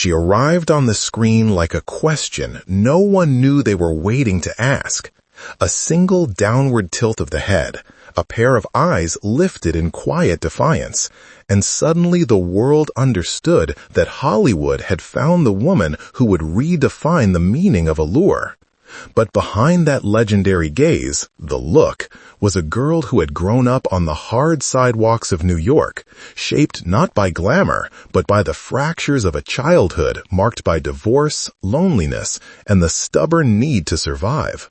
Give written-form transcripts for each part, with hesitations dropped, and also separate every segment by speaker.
Speaker 1: She arrived on the screen like a question no one knew they were waiting to ask. A single downward tilt of the head, a pair of eyes lifted in quiet defiance, and suddenly the world understood that Hollywood had found the woman who would redefine the meaning of allure. But behind that legendary gaze, the look, was a girl who had grown up on the hard sidewalks of New York, shaped not by glamour, but by the fractures of a childhood marked by divorce, loneliness, and the stubborn need to survive.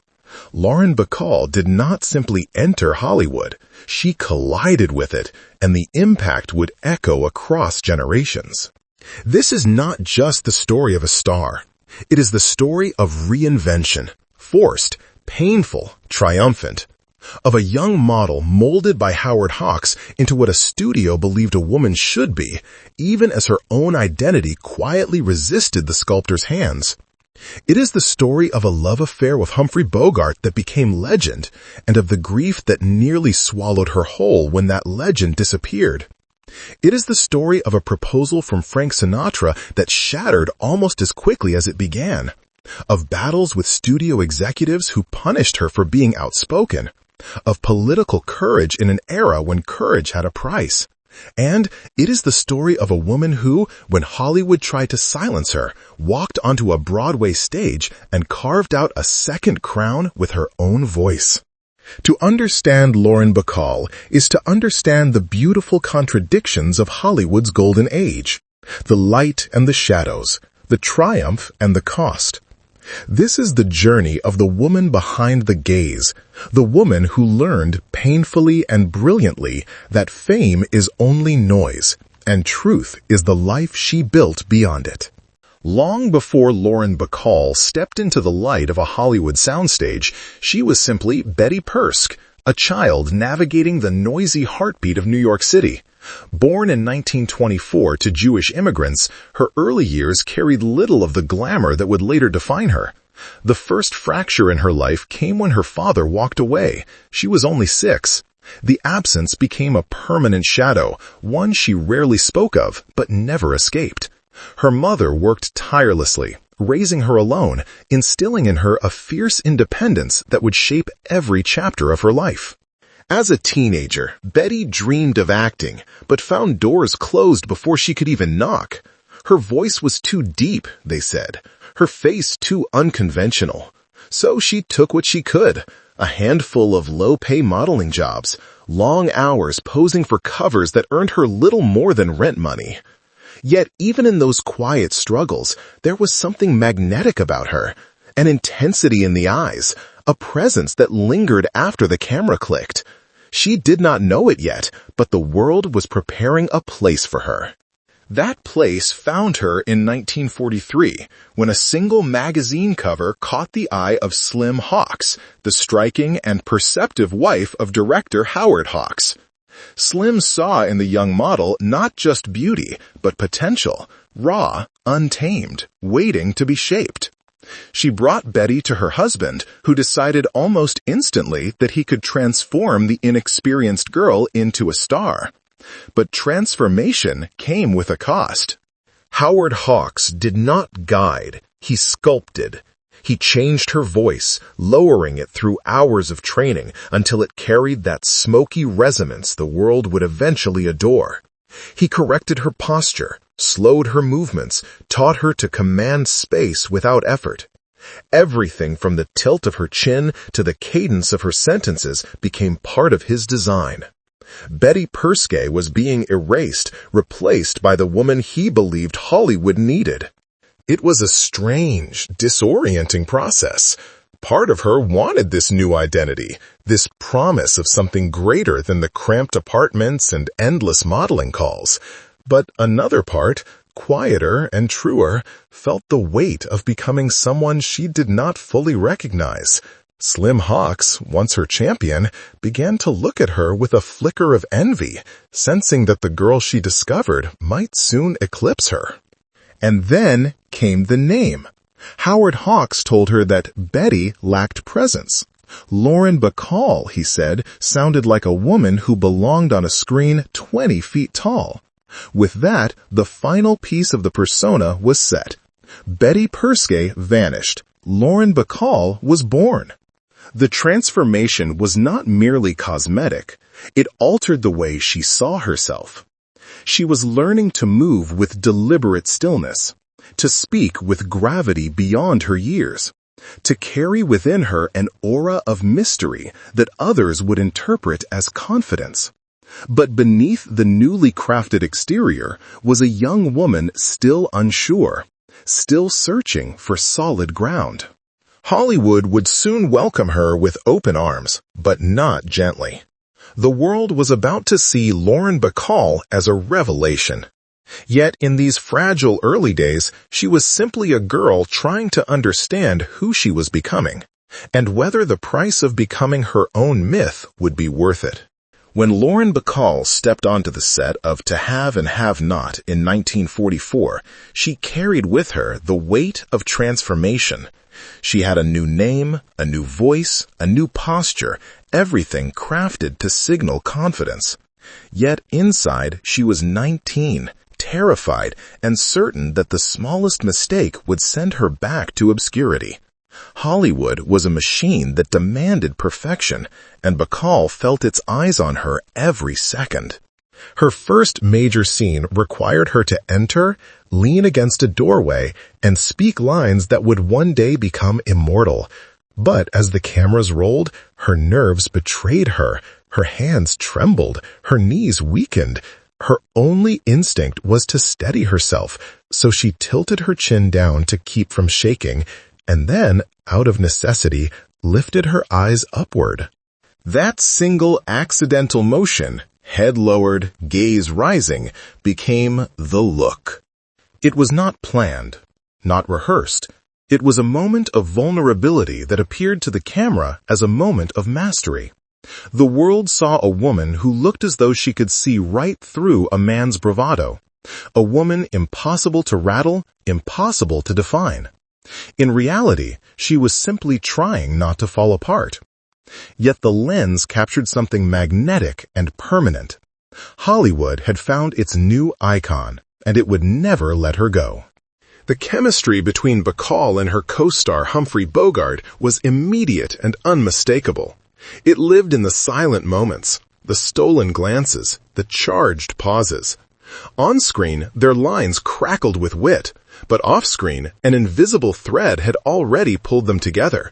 Speaker 1: Lauren Bacall did not simply enter Hollywood. She collided with it, and the impact would echo across generations. This is not just the story of a star. It is the story of reinvention, forced, painful, triumphant. Of a young model molded by Howard Hawks into what a studio believed a woman should be, even as her own identity quietly resisted the sculptor's hands. It is the story of a love affair with Humphrey Bogart that became legend, and of the grief that nearly swallowed her whole when that legend disappeared. It is the story of a proposal from Frank Sinatra that shattered almost as quickly as it began, of battles with studio executives who punished her for being outspoken, of political courage in an era when courage had a price. And it is the story of a woman who, when Hollywood tried to silence her, walked onto a Broadway stage and carved out a second crown with her own voice. To understand Lauren Bacall is to understand the beautiful contradictions of Hollywood's golden age, the light and the shadows, the triumph and the cost. This is the journey of the woman behind the gaze, the woman who learned painfully and brilliantly that fame is only noise, and truth is the life she built beyond it. Long before Lauren Bacall stepped into the light of a Hollywood soundstage, she was simply Betty Persk, a child navigating the noisy heartbeat of New York City. Born in 1924 to Jewish immigrants, her early years carried little of the glamour that would later define her. The first fracture in her life came when her father walked away. She was only 6. The absence became a permanent shadow, one she rarely spoke of, but never escaped. Her mother worked tirelessly, raising her alone, instilling in her a fierce independence that would shape every chapter of her life. As a teenager, Betty dreamed of acting, but found doors closed before she could even knock. Her voice was too deep, they said, her face too unconventional. So she took what she could, a handful of low-pay modeling jobs, long hours posing for covers that earned her little more than rent money. Yet even in those quiet struggles, there was something magnetic about her, an intensity in the eyes, a presence that lingered after the camera clicked. She did not know it yet, but the world was preparing a place for her. That place found her in 1943, when a single magazine cover caught the eye of Slim Hawks, the striking and perceptive wife of director Howard Hawks. Slim saw in the young model not just beauty, but potential, raw, untamed, waiting to be shaped. She brought Betty to her husband, who decided almost instantly that he could transform the inexperienced girl into a star. But transformation came with a cost. Howard Hawks did not guide, he sculpted. He changed her voice, lowering it through hours of training until it carried that smoky resonance the world would eventually adore. He corrected her posture, slowed her movements, taught her to command space without effort. Everything from the tilt of her chin to the cadence of her sentences became part of his design. Betty Persk was being erased, replaced by the woman he believed Hollywood needed. It was a strange, disorienting process. Part of her wanted this new identity, this promise of something greater than the cramped apartments and endless modeling calls. But another part, quieter and truer, felt the weight of becoming someone she did not fully recognize. Slim Hawks, once her champion, began to look at her with a flicker of envy, sensing that the girl she discovered might soon eclipse her. And then came the name. Howard Hawks told her that Betty lacked presence. Lauren Bacall, he said, sounded like a woman who belonged on a screen 20 feet tall. With that, the final piece of the persona was set. Betty Perskay vanished. Lauren Bacall was born. The transformation was not merely cosmetic. It altered the way she saw herself. She was learning to move with deliberate stillness, to speak with gravity beyond her years, to carry within her an aura of mystery that others would interpret as confidence. But beneath the newly crafted exterior was a young woman still unsure, still searching for solid ground. Hollywood would soon welcome her with open arms, but not gently. The world was about to see Lauren Bacall as a revelation. Yet in these fragile early days, she was simply a girl trying to understand who she was becoming, and whether the price of becoming her own myth would be worth it. When Lauren Bacall stepped onto the set of To Have and Have Not in 1944, she carried with her the weight of transformation. She had a new name, a new voice, a new posture, everything crafted to signal confidence. Yet inside, she was 19, terrified, and certain that the smallest mistake would send her back to obscurity. Hollywood was a machine that demanded perfection, and Bacall felt its eyes on her every second. Her first major scene required her to enter, lean against a doorway, and speak lines that would one day become immortal. But as the cameras rolled, her nerves betrayed her. Her hands trembled, her knees weakened. Her only instinct was to steady herself, so she tilted her chin down to keep from shaking, and then, out of necessity, lifted her eyes upward. That single accidental motion, head lowered, gaze rising, became the look. It was not planned, not rehearsed. It was a moment of vulnerability that appeared to the camera as a moment of mastery. The world saw a woman who looked as though she could see right through a man's bravado. A woman impossible to rattle, impossible to define. In reality, she was simply trying not to fall apart. Yet the lens captured something magnetic and permanent. Hollywood had found its new icon, and it would never let her go. The chemistry between Bacall and her co-star Humphrey Bogart was immediate and unmistakable. It lived in the silent moments, the stolen glances, the charged pauses. On screen, their lines crackled with wit, but off-screen, an invisible thread had already pulled them together.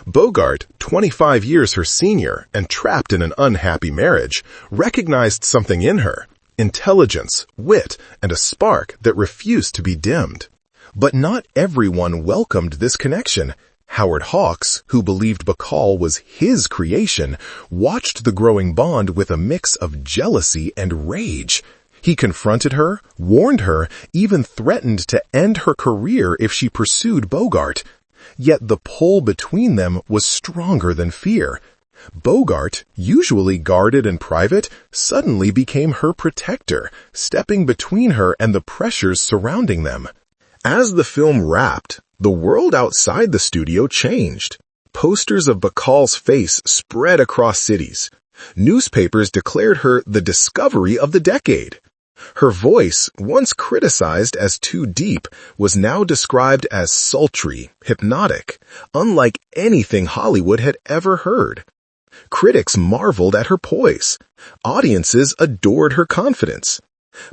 Speaker 1: Bogart, 25 years her senior and trapped in an unhappy marriage, recognized something in her, intelligence, wit, and a spark that refused to be dimmed. But not everyone welcomed this connection. Howard Hawks, who believed Bacall was his creation, watched the growing bond with a mix of jealousy and rage. He confronted her, warned her, even threatened to end her career if she pursued Bogart. Yet the pull between them was stronger than fear. Bogart, usually guarded and private, suddenly became her protector, stepping between her and the pressures surrounding them. As the film wrapped, the world outside the studio changed. Posters of Bacall's face spread across cities. Newspapers declared her the discovery of the decade. Her voice, once criticized as too deep, was now described as sultry, hypnotic, unlike anything Hollywood had ever heard. Critics marveled at her poise. Audiences adored her confidence.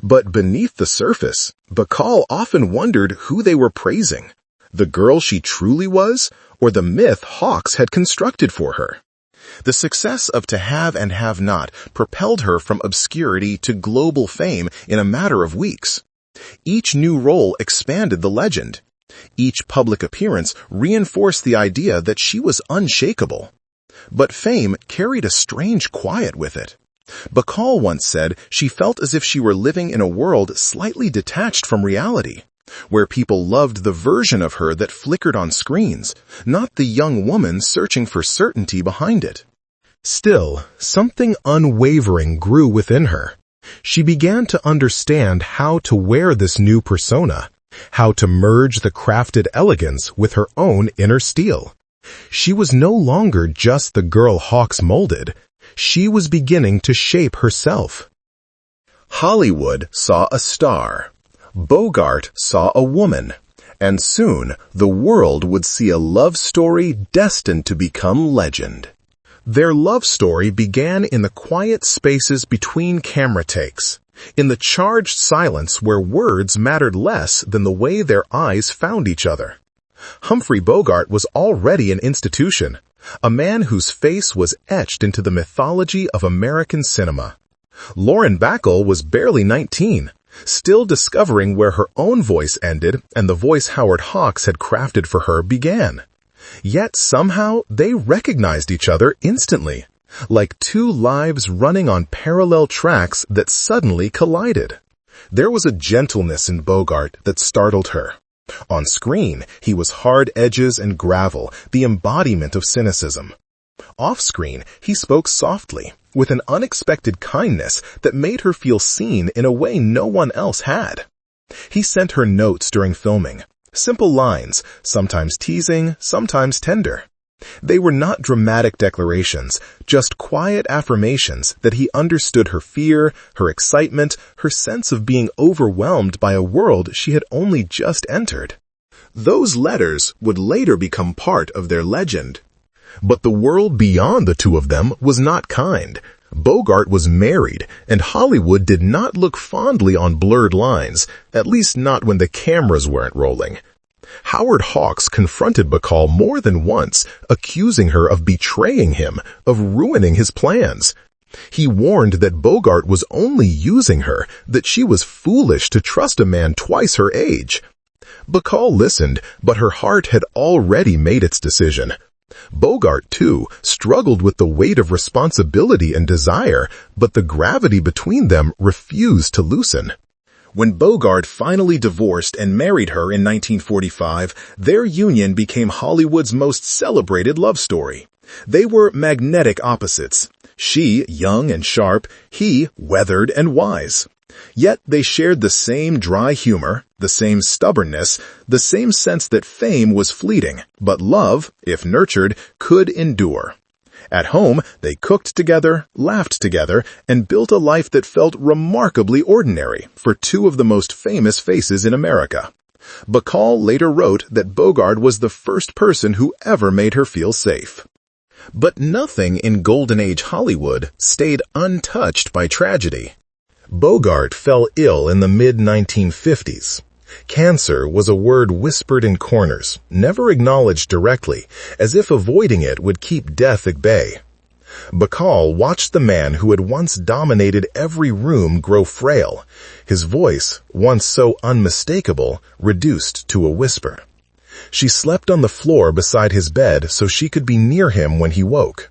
Speaker 1: But beneath the surface, Bacall often wondered who they were praising, the girl she truly was, or the myth Hawks had constructed for her. The success of To Have and Have Not propelled her from obscurity to global fame in a matter of weeks. Each new role expanded the legend. Each public appearance reinforced the idea that she was unshakable. But fame carried a strange quiet with it. Bacall once said she felt as if she were living in a world slightly detached from reality, where people loved the version of her that flickered on screens, not the young woman searching for certainty behind it. Still, something unwavering grew within her. She began to understand how to wear this new persona, how to merge the crafted elegance with her own inner steel. She was no longer just the girl Hawks molded. She was beginning to shape herself. Hollywood saw a star. Bogart saw a woman. And soon, the world would see a love story destined to become legend. Their love story began in the quiet spaces between camera takes, in the charged silence where words mattered less than the way their eyes found each other. Humphrey Bogart was already an institution, a man whose face was etched into the mythology of American cinema. Lauren Bacall was barely 19, still discovering where her own voice ended and the voice Howard Hawks had crafted for her began. Yet somehow they recognized each other instantly, like two lives running on parallel tracks that suddenly collided. There was a gentleness in Bogart that startled her. On screen, he was hard edges and gravel, the embodiment of cynicism. Off-screen, he spoke softly, with an unexpected kindness that made her feel seen in a way no one else had. He sent her notes during filming, simple lines, sometimes teasing, sometimes tender. They were not dramatic declarations, just quiet affirmations that he understood her fear, her excitement, her sense of being overwhelmed by a world she had only just entered. Those letters would later become part of their legend. But the world beyond the two of them was not kind. Bogart was married, and Hollywood did not look fondly on blurred lines, at least not when the cameras weren't rolling. Howard Hawks confronted Bacall more than once, accusing her of betraying him, of ruining his plans. He warned that Bogart was only using her, that she was foolish to trust a man twice her age. Bacall listened, but her heart had already made its decision. Bogart, too, struggled with the weight of responsibility and desire, but the gravity between them refused to loosen. When Bogart finally divorced and married her in 1945, their union became Hollywood's most celebrated love story. They were magnetic opposites. She, young and sharp, he, weathered and wise. Yet they shared the same dry humor, the same stubbornness, the same sense that fame was fleeting, but love, if nurtured, could endure. At home, they cooked together, laughed together, and built a life that felt remarkably ordinary for two of the most famous faces in America. Bacall later wrote that Bogart was the first person who ever made her feel safe. But nothing in Golden Age Hollywood stayed untouched by tragedy. Bogart fell ill in the mid-1950s. Cancer was a word whispered in corners, never acknowledged directly, as if avoiding it would keep death at bay. Bacall watched the man who had once dominated every room grow frail, his voice, once so unmistakable, reduced to a whisper. She slept on the floor beside his bed so she could be near him when he woke.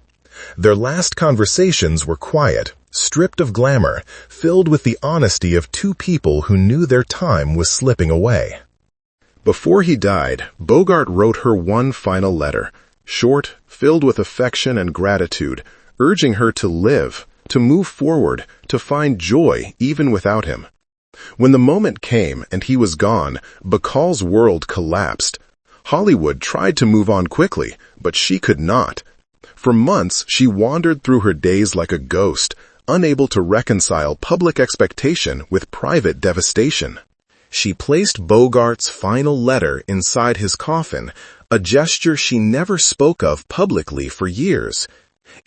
Speaker 1: Their last conversations were quiet, stripped of glamour, filled with the honesty of two people who knew their time was slipping away. Before he died, Bogart wrote her one final letter, short, filled with affection and gratitude, urging her to live, to move forward, to find joy even without him. When the moment came and he was gone, Bacall's world collapsed. Hollywood tried to move on quickly, but she could not. For months, she wandered through her days like a ghost, unable to reconcile public expectation with private devastation. She placed Bogart's final letter inside his coffin, a gesture she never spoke of publicly for years.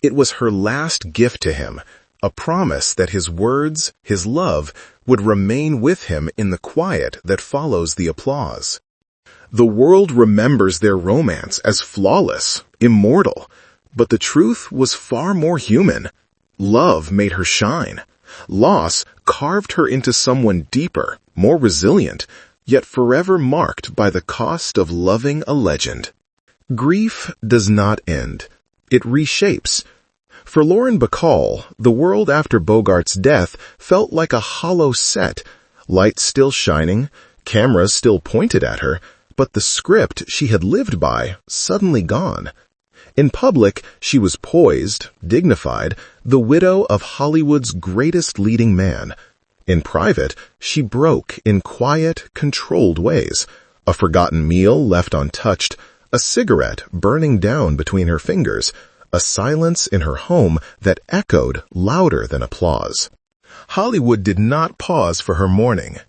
Speaker 1: It was her last gift to him, a promise that his words, his love, would remain with him in the quiet that follows the applause. The world remembers their romance as flawless, immortal, but the truth was far more human. Love made her shine. Loss carved her into someone deeper, more resilient, yet forever marked by the cost of loving a legend. Grief does not end. It reshapes. For Lauren Bacall, the world after Bogart's death felt like a hollow set, lights still shining, cameras still pointed at her, but the script she had lived by suddenly gone. In public, she was poised, dignified, the widow of Hollywood's greatest leading man. In private, she broke in quiet, controlled ways. A forgotten meal left untouched, a cigarette burning down between her fingers, a silence in her home that echoed louder than applause. Hollywood did not pause for her mourning.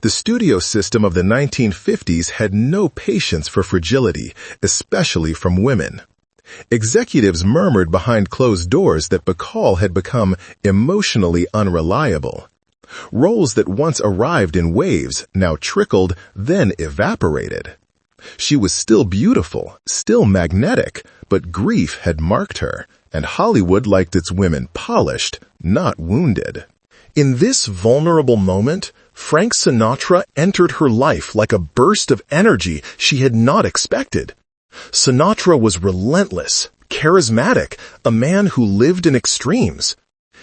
Speaker 1: The studio system of the 1950s had no patience for fragility, especially from women. Executives murmured behind closed doors that Bacall had become emotionally unreliable. Roles that once arrived in waves now trickled, then evaporated. She was still beautiful, still magnetic, but grief had marked her, and Hollywood liked its women polished, not wounded. In this vulnerable moment, Frank Sinatra entered her life like a burst of energy she had not expected. Sinatra was relentless, charismatic, a man who lived in extremes.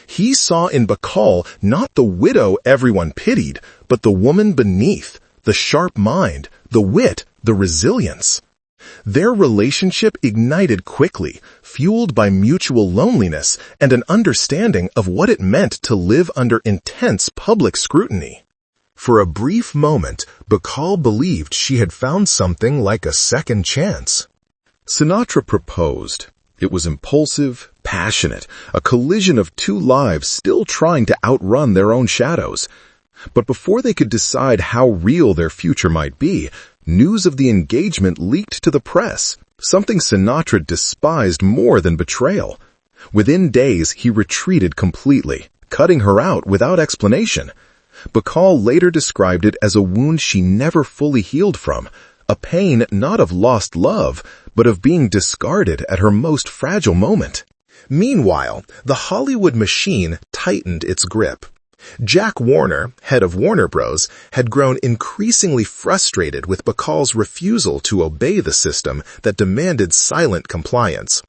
Speaker 1: He saw in Bacall not the widow everyone pitied, but the woman beneath, the sharp mind, the wit, the resilience. Their relationship ignited quickly, fueled by mutual loneliness and an understanding of what it meant to live under intense public scrutiny. For a brief moment, Bacall believed she had found something like a second chance. Sinatra proposed. It was impulsive, passionate, a collision of two lives still trying to outrun their own shadows. But before they could decide how real their future might be, news of the engagement leaked to the press, something Sinatra despised more than betrayal. Within days, he retreated completely, cutting her out without explanation. Bacall later described it as a wound she never fully healed from, a pain not of lost love, but of being discarded at her most fragile moment. Meanwhile, the Hollywood machine tightened its grip. Jack Warner, head of Warner Bros., had grown increasingly frustrated with Bacall's refusal to obey the system that demanded silent compliance.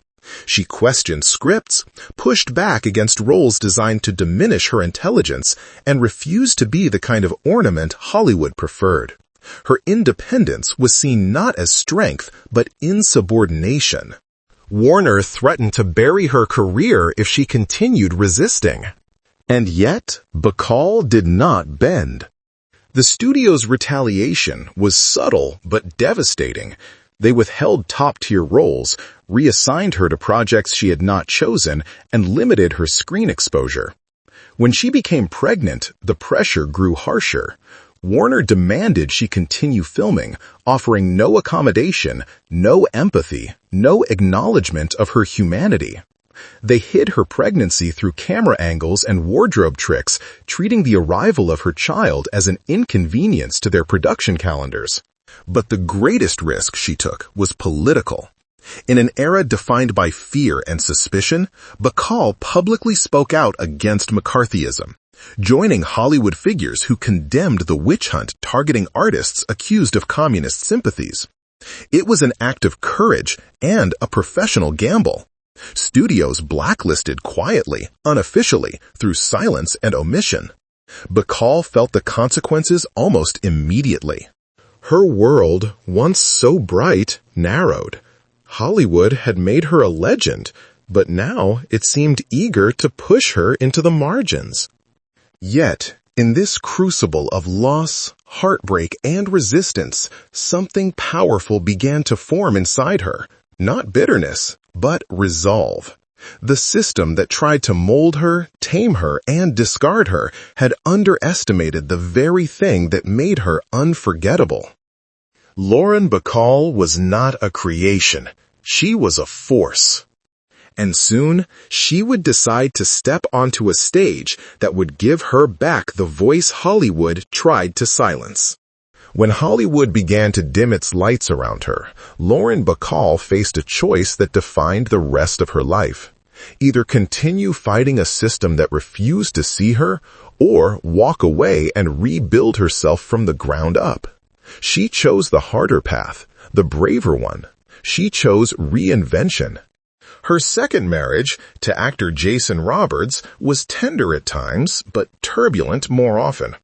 Speaker 1: She questioned scripts, pushed back against roles designed to diminish her intelligence, and refused to be the kind of ornament Hollywood preferred. Her independence was seen not as strength, but insubordination. Warner threatened to bury her career if she continued resisting. And yet, Bacall did not bend. The studio's retaliation was subtle but devastating. They withheld top-tier roles, reassigned her to projects she had not chosen, and limited her screen exposure. When she became pregnant, the pressure grew harsher. Warner demanded she continue filming, offering no accommodation, no empathy, no acknowledgement of her humanity. They hid her pregnancy through camera angles and wardrobe tricks, treating the arrival of her child as an inconvenience to their production calendars. But the greatest risk she took was political. In an era defined by fear and suspicion, Bacall publicly spoke out against McCarthyism, joining Hollywood figures who condemned the witch hunt targeting artists accused of communist sympathies. It was an act of courage and a professional gamble. Studios blacklisted quietly, unofficially, through silence and omission. Bacall felt the consequences almost immediately. Her world, once so bright, narrowed. Hollywood had made her a legend, but now it seemed eager to push her into the margins. Yet, in this crucible of loss, heartbreak, and resistance, something powerful began to form inside her. Not bitterness, but resolve. The system that tried to mold her, tame her, and discard her had underestimated the very thing that made her unforgettable. Lauren Bacall was not a creation. She was a force. And soon, she would decide to step onto a stage that would give her back the voice Hollywood tried to silence. When Hollywood began to dim its lights around her, Lauren Bacall faced a choice that defined the rest of her life. Either continue fighting a system that refused to see her, or walk away and rebuild herself from the ground up. She chose the harder path, the braver one. She chose reinvention. Her second marriage, to actor Jason Robards, was tender at times, but turbulent more often.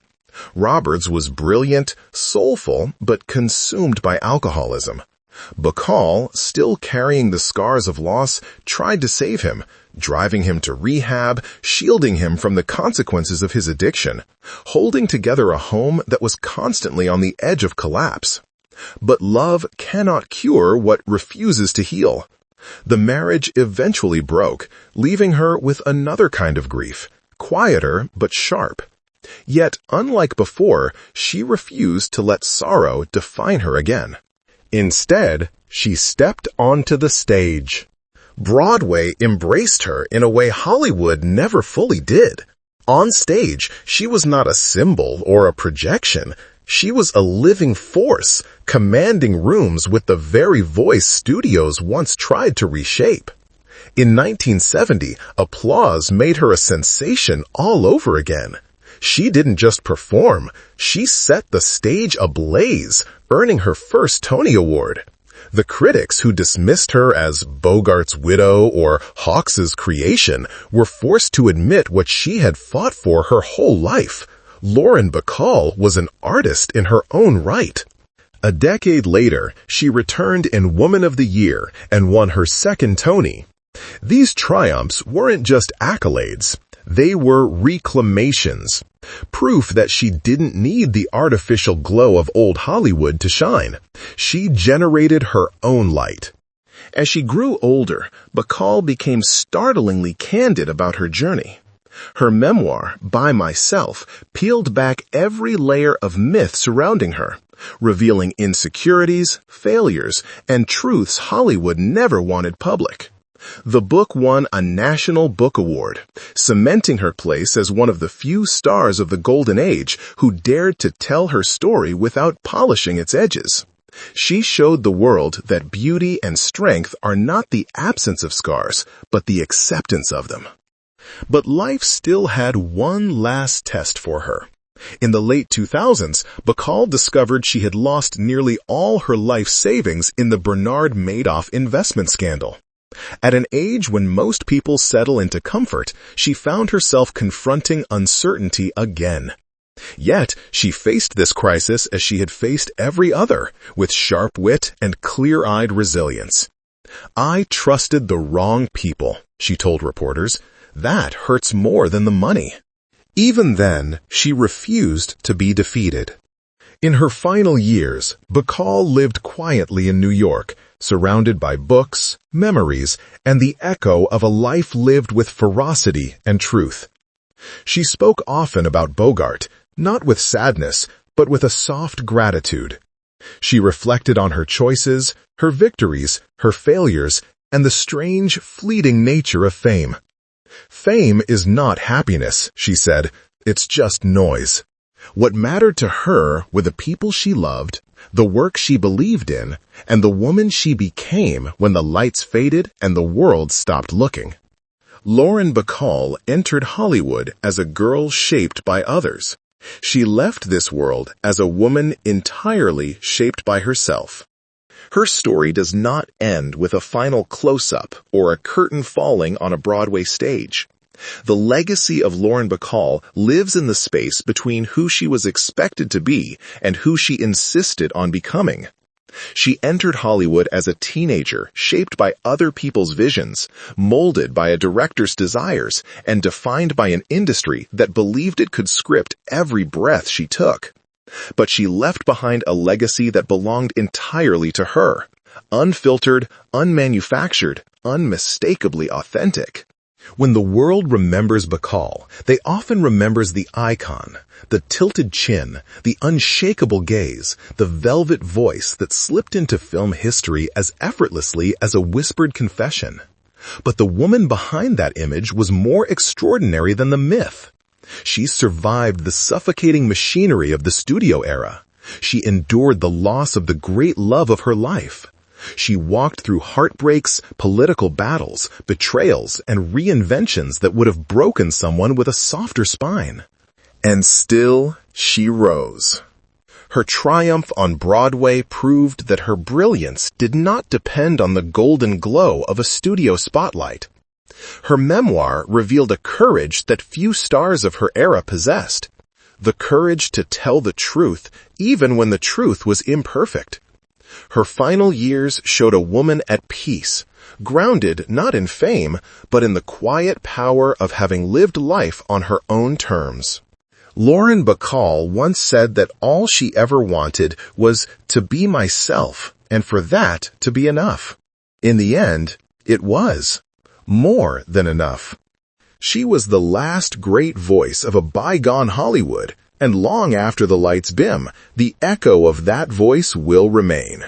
Speaker 1: Robards was brilliant, soulful, but consumed by alcoholism. Bacall, still carrying the scars of loss, tried to save him, driving him to rehab, shielding him from the consequences of his addiction, holding together a home that was constantly on the edge of collapse. But love cannot cure what refuses to heal. The marriage eventually broke, leaving her with another kind of grief, quieter but sharp. Yet, unlike before, she refused to let sorrow define her again. Instead, she stepped onto the stage. Broadway embraced her in a way Hollywood never fully did. On stage, she was not a symbol or a projection. She was a living force, commanding rooms with the very voice studios once tried to reshape. In 1970, applause made her a sensation all over again. She didn't just perform, she set the stage ablaze, earning her first Tony Award. The critics who dismissed her as Bogart's widow or Hawks's creation were forced to admit what she had fought for her whole life. Lauren Bacall was an artist in her own right. A decade later, she returned in Woman of the Year and won her second Tony. These triumphs weren't just accolades. They were reclamations, proof that she didn't need the artificial glow of old Hollywood to shine. She generated her own light. As she grew older, Bacall became startlingly candid about her journey. Her memoir, By Myself, peeled back every layer of myth surrounding her, revealing insecurities, failures, and truths Hollywood never wanted public. The book won a National Book Award, cementing her place as one of the few stars of the Golden Age who dared to tell her story without polishing its edges. She showed the world that beauty and strength are not the absence of scars, but the acceptance of them. But life still had one last test for her. In the late 2000s, Bacall discovered she had lost nearly all her life savings in the Bernard Madoff investment scandal. At an age when most people settle into comfort, she found herself confronting uncertainty again. Yet, she faced this crisis as she had faced every other, with sharp wit and clear-eyed resilience. "I trusted the wrong people," she told reporters. "That hurts more than the money." Even then, she refused to be defeated. In her final years, Bacall lived quietly in New York, surrounded by books, memories, and the echo of a life lived with ferocity and truth. She spoke often about Bogart, not with sadness, but with a soft gratitude. She reflected on her choices, her victories, her failures, and the strange, fleeting nature of fame. "Fame is not happiness," she said. "It's just noise." What mattered to her were the people she loved, the work she believed in, and the woman she became when the lights faded and the world stopped looking. Lauren Bacall entered Hollywood as a girl shaped by others. She left this world as a woman entirely shaped by herself. Her story does not end with a final close-up or a curtain falling on a Broadway stage. The legacy of Lauren Bacall lives in the space between who she was expected to be and who she insisted on becoming. She entered Hollywood as a teenager, shaped by other people's visions, molded by a director's desires, and defined by an industry that believed it could script every breath she took. But she left behind a legacy that belonged entirely to her, unfiltered, unmanufactured, unmistakably authentic. When the world remembers Bacall, they often remembers the icon, the tilted chin, the unshakable gaze, the velvet voice that slipped into film history as effortlessly as a whispered confession. But the woman behind that image was more extraordinary than the myth. She survived the suffocating machinery of the studio era. She endured the loss of the great love of her life. She walked through heartbreaks, political battles, betrayals, and reinventions that would have broken someone with a softer spine. And still, she rose. Her triumph on Broadway proved that her brilliance did not depend on the golden glow of a studio spotlight. Her memoir revealed a courage that few stars of her era possessed. The courage to tell the truth, even when the truth was imperfect. Her final years showed a woman at peace, grounded not in fame, but in the quiet power of having lived life on her own terms. Lauren Bacall once said that all she ever wanted was to be myself, and for that to be enough. In the end, it was more than enough. She was the last great voice of a bygone Hollywood, and long after the lights dim, the echo of that voice will remain.